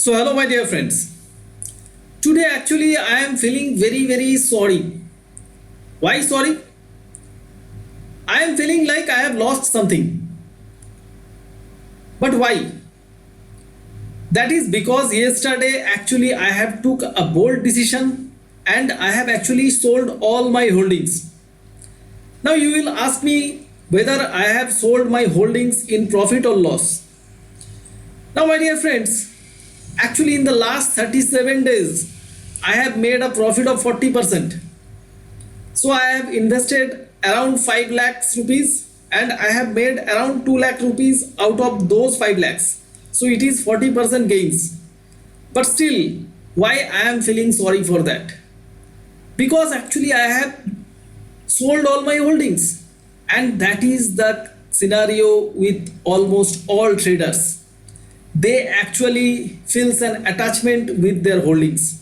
So hello my dear friends. Today actually I am feeling very sorry. Why sorry? I am feeling like I have lost something. But why? That is because yesterday actually I have took a bold decision and I have actually sold all my holdings. Now you will ask me whether I have sold my holdings in profit or loss. Now my dear friends, actually in the last 37 days I have made a profit of 40%. So I have invested around 5 lakhs rupees and I have made around 2 lakh rupees out of those 5 lakhs. So it is 40% gains. But still, why I am feeling sorry for that? Because actually I have sold all my holdings, and that is the scenario with almost all traders. They actually feels an attachment with their holdings,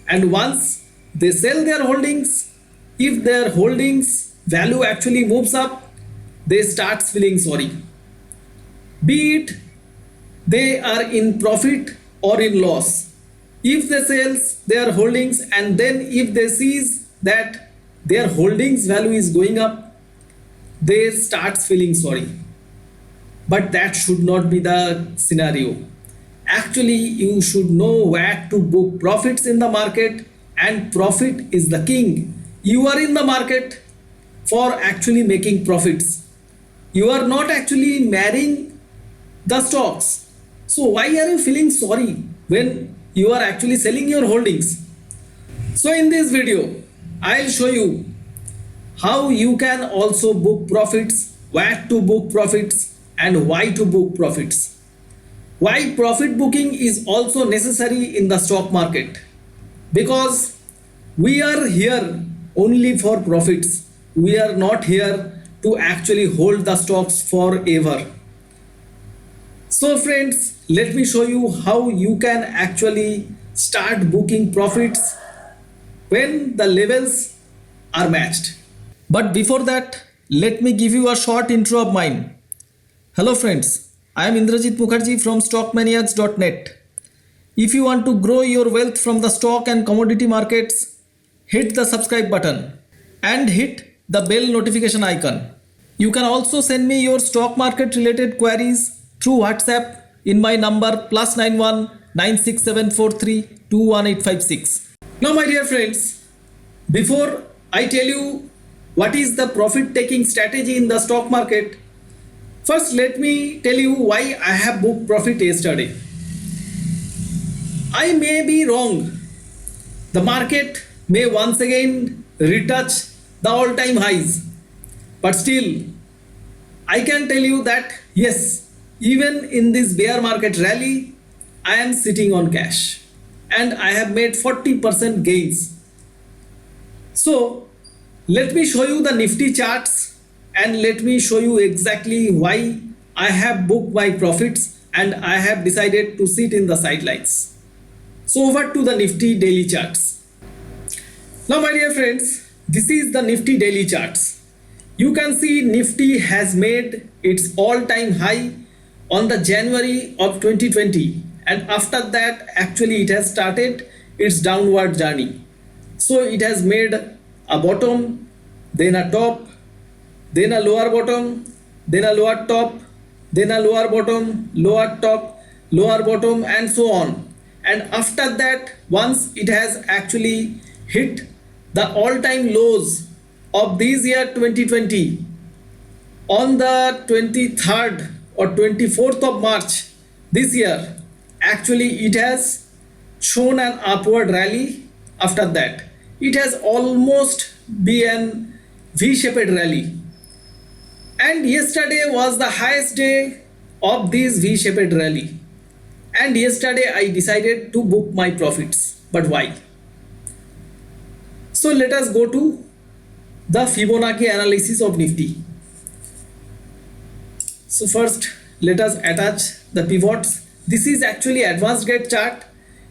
and once they sell their holdings, if their holdings value actually moves up, they start feeling sorry, be it they are in profit or in loss. If they sells their holdings and then if they sees that their holdings value is going up, they start feeling sorry. But that should not be the scenario. Actually you should know where to book profits in the market, and profit is the king. You are in the market for actually making profits. You are not actually marrying the stocks. So why are you feeling sorry when you are actually selling your holdings? So in this video I'll show you how you can also book profits, where to book profits, and why to book profits. Why profit booking is also necessary in the stock market, because we are here only for profits. We are not here to actually hold the stocks forever. So friends, let me show you how you can actually start booking profits when the levels are matched. But before that, let me give you a short intro of mine. Hello friends, I am Indrajit Mukherjee from stockmaniacs.net. If you want to grow your wealth from the stock and commodity markets, hit the subscribe button and hit the bell notification icon. You can also send me your stock market related queries through WhatsApp in my number +91 96743 21856. Now my dear friends, before I tell you what is the profit taking strategy in the stock market, first let me tell you why I have booked profit yesterday. I may be wrong. The market may once again retouch the all-time highs. But still, I can tell you that yes, even in this bear market rally, I am sitting on cash and I have made 40% gains. So let me show you the Nifty charts and let me show you exactly why I have booked my profits and I have decided to sit in the sidelines. So over to the Nifty daily charts. Now my dear friends, this is the Nifty daily charts. You can see Nifty has made its all-time high on the January of 2020, and after that actually it has started its downward journey. So it has made a bottom, then a top, then a lower bottom, then a lower top, then a lower bottom, lower top, lower bottom, and so on. And after that, once it has actually hit the all-time lows of this year 2020 on the 23rd or 24th of March this year, actually it has shown an upward rally. After that it has almost been V-shaped rally, and yesterday was the highest day of this V-shaped rally, and yesterday I decided to book my profits. But why? So let us go to the Fibonacci analysis of Nifty. So first let us attach the pivots. This is actually advanced gate chart.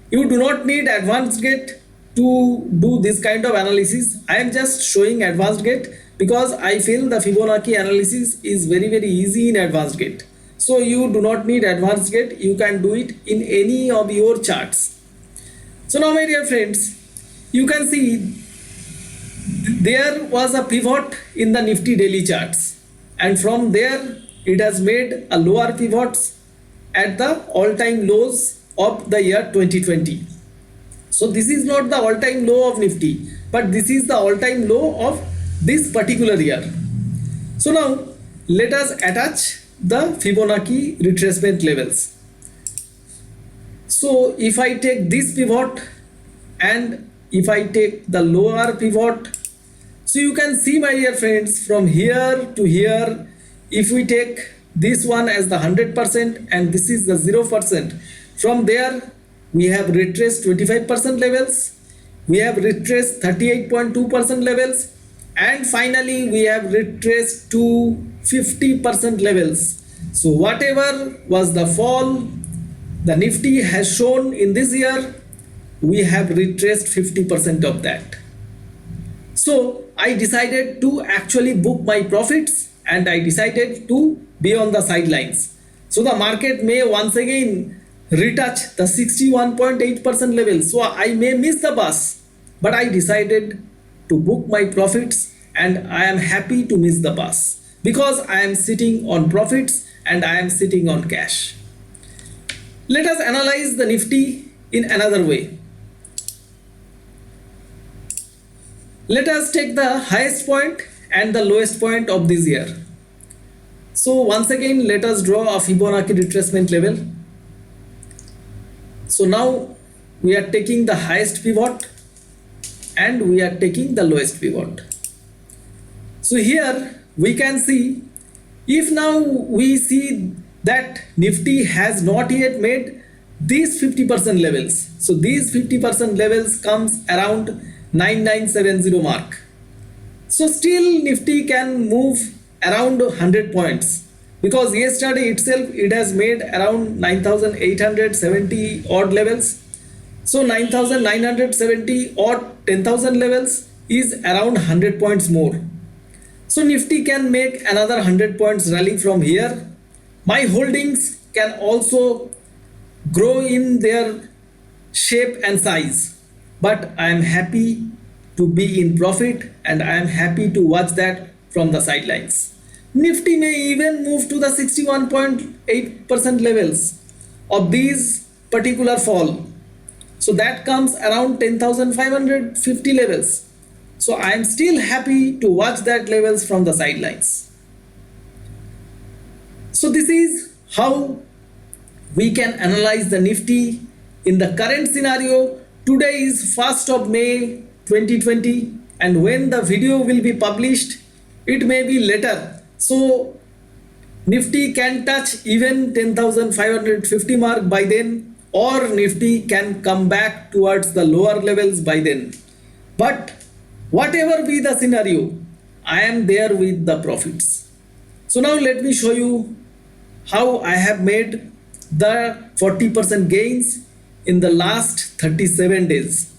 You do not need advanced gate to do this kind of analysis. I am just showing advanced gate because I feel the Fibonacci analysis is very easy in advanced gate. So you do not need advanced gate, you can do it in any of your charts. So now my dear friends, you can see there was a pivot in the Nifty daily charts, and from there it has made a lower pivots at the all-time lows of the year 2020. So this is not the all-time low of Nifty, but this is the all-time low of this particular year. So now let us attach the Fibonacci retracement levels. So if I take this pivot and if I take the lower pivot, so you can see my dear friends, from here to here, if we take this one as the 100% and this is the 0%, from there we have retraced 25% levels, we have retraced 38.2% levels, and finally we have retraced to 50% levels. So whatever was the fall the Nifty has shown in this year, we have retraced 50% of that. So I decided to actually book my profits and I decided to be on the sidelines. So the market may once again retouch the 61.8% level. So I may miss the bus, but I decided to book my profits and I am happy to miss the bus because I am sitting on profits and I am sitting on cash. Let us analyze the Nifty in another way. Let us take the highest point and the lowest point of this year. So once again, let us draw a Fibonacci retracement level. So now we are taking the highest pivot and we are taking the lowest pivot. So here we can see, if now we see that Nifty has not yet made these 50% levels. So these 50% levels comes around 9970 mark. So still Nifty can move around 100 points because yesterday itself it has made around 9870 odd levels. So 9970 or 10,000 levels is around 100 points more. So Nifty can make another 100 points rally from here. My holdings can also grow in their shape and size, but I am happy to be in profit and I am happy to watch that from the sidelines. Nifty may even move to the 61.8% levels of these particular fall. So that comes around 10,550 levels. So I am still happy to watch that levels from the sidelines. So this is how we can analyze the Nifty in the current scenario. Today is 1st of May 2020 and when the video will be published, it may be later. So Nifty can touch even 10,550 mark by then, or Nifty can come back towards the lower levels by then. But whatever be the scenario, I am there with the profits. So now let me show you how I have made the 40% gains in the last 37 days.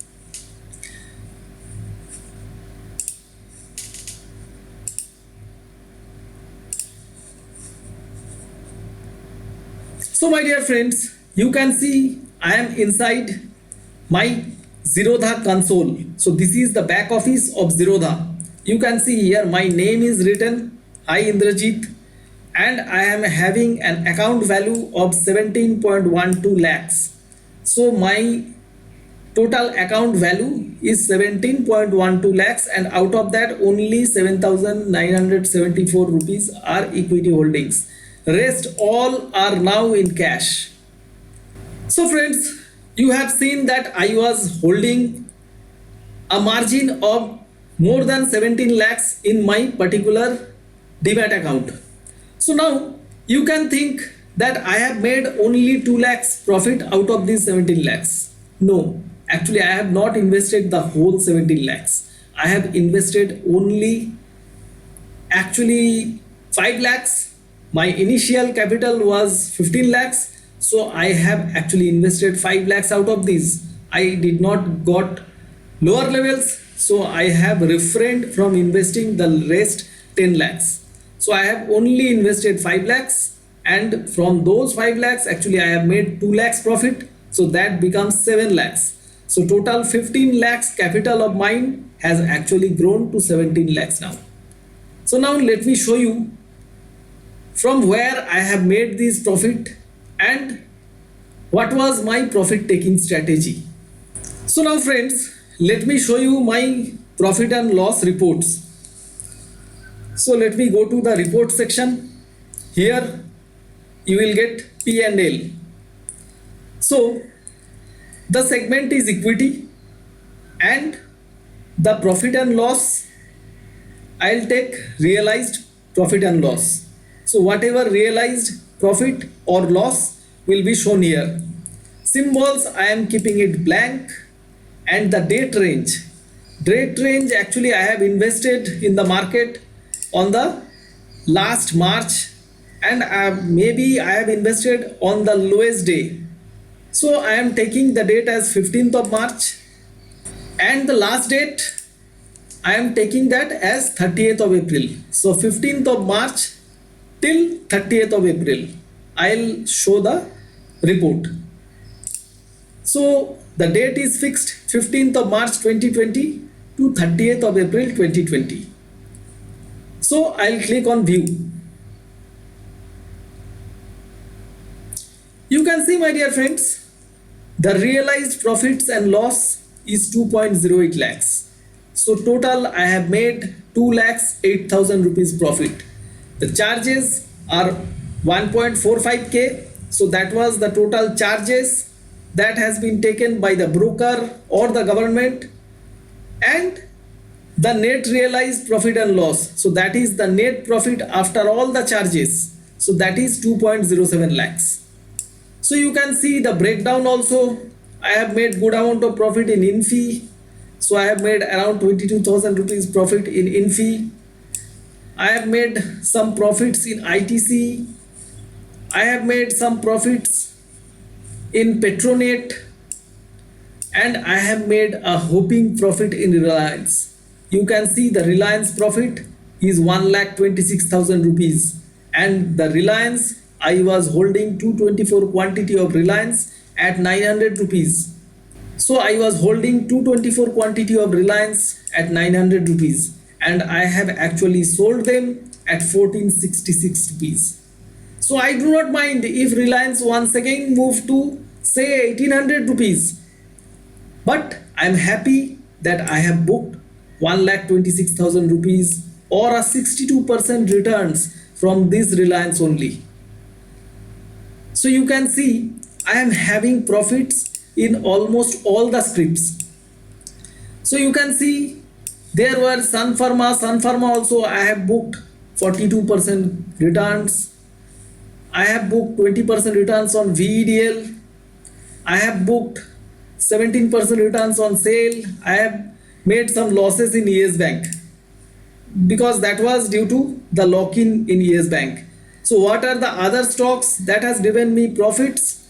So my dear friends, you can see I am inside my Zerodha console. So this is the back office of Zerodha. You can see here my name is written, Hi Indrajit, and I am having an account value of 17.12 lakhs. So my total account value is 17.12 lakhs and out of that only 7,974 rupees are equity holdings. Rest all are now in cash. So friends, you have seen that I was holding a margin of more than 17 lakhs in my particular Demat account. So now you can think that I have made only 2 lakhs profit out of these 17 lakhs. No, actually I have not invested the whole 17 lakhs. I have invested only actually 5 lakhs. My initial capital was 15 lakhs. So I have actually invested 5 lakhs out of these. I did not got lower levels. So I have refrained from investing the rest 10 lakhs. So I have only invested 5 lakhs and from those 5 lakhs actually I have made 2 lakhs profit, so that becomes 7 lakhs. So total 15 lakhs capital of mine has actually grown to 17 lakhs now. So now let me show you from where I have made this profit and what was my profit taking strategy. So now friends, let me show you my profit and loss reports. So let me go to the report section. Here you will get P&L. So the segment is equity and the profit and loss, I'll take realized profit and loss. So whatever realized profit or loss will be shown here. Symbols I am keeping it blank, and the date range. Date range actually I have invested in the market on the last March, and maybe I have invested on the lowest day. So I am taking the date as 15th of March, and the last date I am taking that as 30th of April. So 15th of March till 30th of April I'll show the report. So the date is fixed 15th of March 2020 to 30th of April 2020. So I'll click on view. You can see, my dear friends, the realized profits and loss is 2.08 lakhs. So total I have made 2 lakhs 8,000 rupees profit. The charges are 1.45k. So that was the total charges that has been taken by the broker or the government, and the net realized profit and loss. So that is the net profit after all the charges. So that is 2.07 lakhs. So you can see the breakdown also. I have made good amount of profit in Infi. So I have made around 22,000 rupees profit in Infi. I have made some profits in ITC. I have made some profits in Petronet, and I have made a hoping profit in Reliance. You can see the Reliance profit is 1,26,000 rupees, and the Reliance I was holding 224 quantity of Reliance at 900 rupees. So I was holding 224 quantity of Reliance at 900 rupees, and I have actually sold them at 1466 rupees. So I do not mind if Reliance once again move to say 1800 rupees, but I am happy that I have booked 1,26,000 rupees or a 62% returns from this Reliance only. So you can see I am having profits in almost all the scripts. So you can see there were Sun Pharma also I have booked 42% returns. I have booked 20% returns on VEDL. I have booked 17% returns on sale. I have made some losses in Yes Bank because that was due to the lock-in in Yes Bank. So what are the other stocks that has given me profits?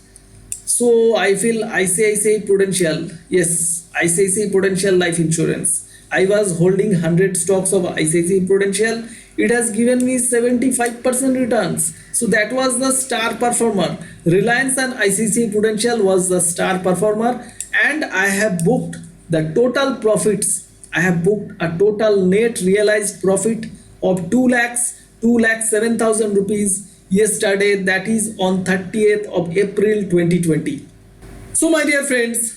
So I feel ICICI Prudential. Yes, ICICI Prudential Life Insurance. I was holding 100 stocks of ICICI Prudential. It has given me 75% returns. So that was the star performer. Reliance and ICICI Prudential was the star performer, and I have booked the total profits. I have booked a total net realized profit of 2,07,000 rupees yesterday, that is on 30th of April 2020. So my dear friends,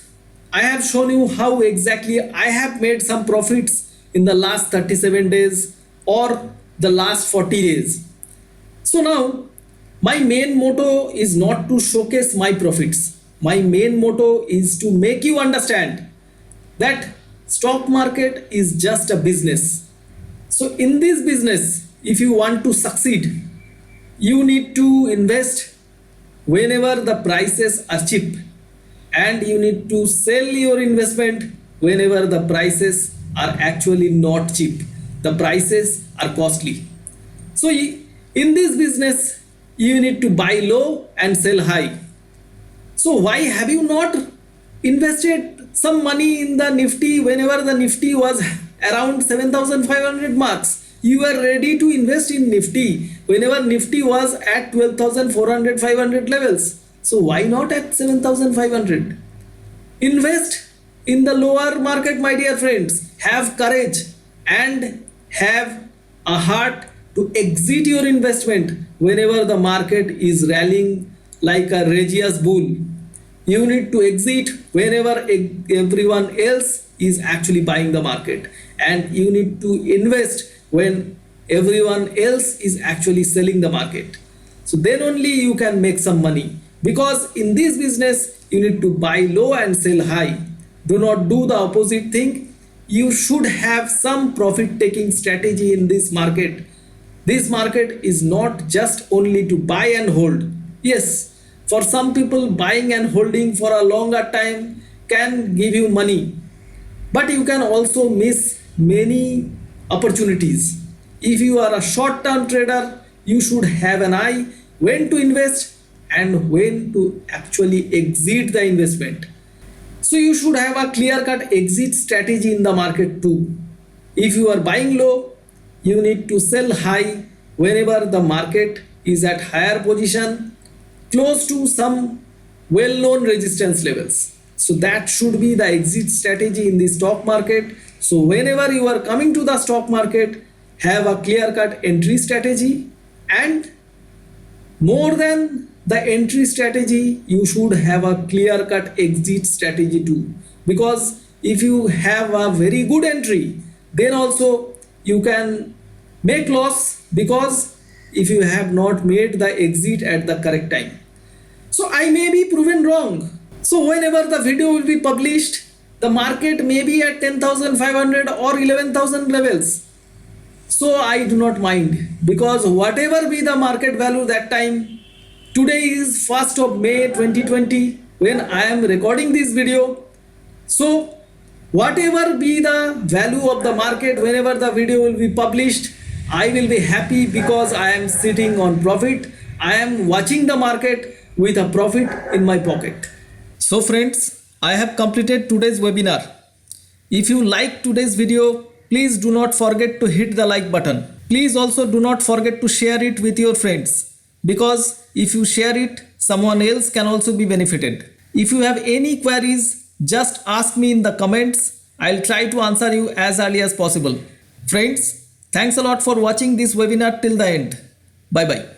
I have shown you how exactly I have made some profits in the last 37 days or the last 40 days. So now my main motto is not to showcase my profits. My main motto is to make you understand that stock market is just a business. So in this business, if you want to succeed, you need to invest whenever the prices are cheap, and you need to sell your investment whenever the prices are actually not cheap. The prices are costly. So in this business, you need to buy low and sell high. So why have you not invested some money in the Nifty whenever the Nifty was around 7,500 marks? you were ready to invest in Nifty whenever Nifty was at 12,400, 500 levels. So why not at 7,500? Invest in the lower market, my dear friends. Have courage and have a heart to exit your investment whenever the market is rallying like a rageous bull. You need to exit whenever everyone else is actually buying the market, and you need to invest when everyone else is actually selling the market. So then only you can make some money, because in this business you need to buy low and sell high. Do not do the opposite thing. You should have some profit taking strategy in this market. This market is not just only to buy and hold. Yes, for some people, buying and holding for a longer time can give you money, but you can also miss many opportunities. If you are a short term trader, you should have an eye when to invest and when to actually exit the investment. So you should have a clear cut exit strategy in the market too. If you are buying low, you need to sell high whenever the market is at higher position, close to some well-known resistance levels. So that should be the exit strategy in the stock market. So whenever you are coming to the stock market, have a clear-cut entry strategy, and more than the entry strategy, you should have a clear-cut exit strategy too. Because if you have a very good entry, then also you can make loss, because if you have not made the exit at the correct time. So I may be proven wrong. So whenever the video will be published, the market may be at 10,500 or 11,000 levels. So I do not mind, because whatever be the market value that time, today is 1st of May 2020 when I am recording this video. So whatever be the value of the market, whenever the video will be published, I will be happy, because I am sitting on profit. I am watching the market with a profit in my pocket. So friends, I have completed today's webinar. If you like today's video, please do not forget to hit the like button. Please also do not forget to share it with your friends, because if you share it, someone else can also be benefited. If you have any queries, just ask me in the comments. I'll try to answer you as early as possible. Friends, thanks a lot for watching this webinar till the end. Bye bye.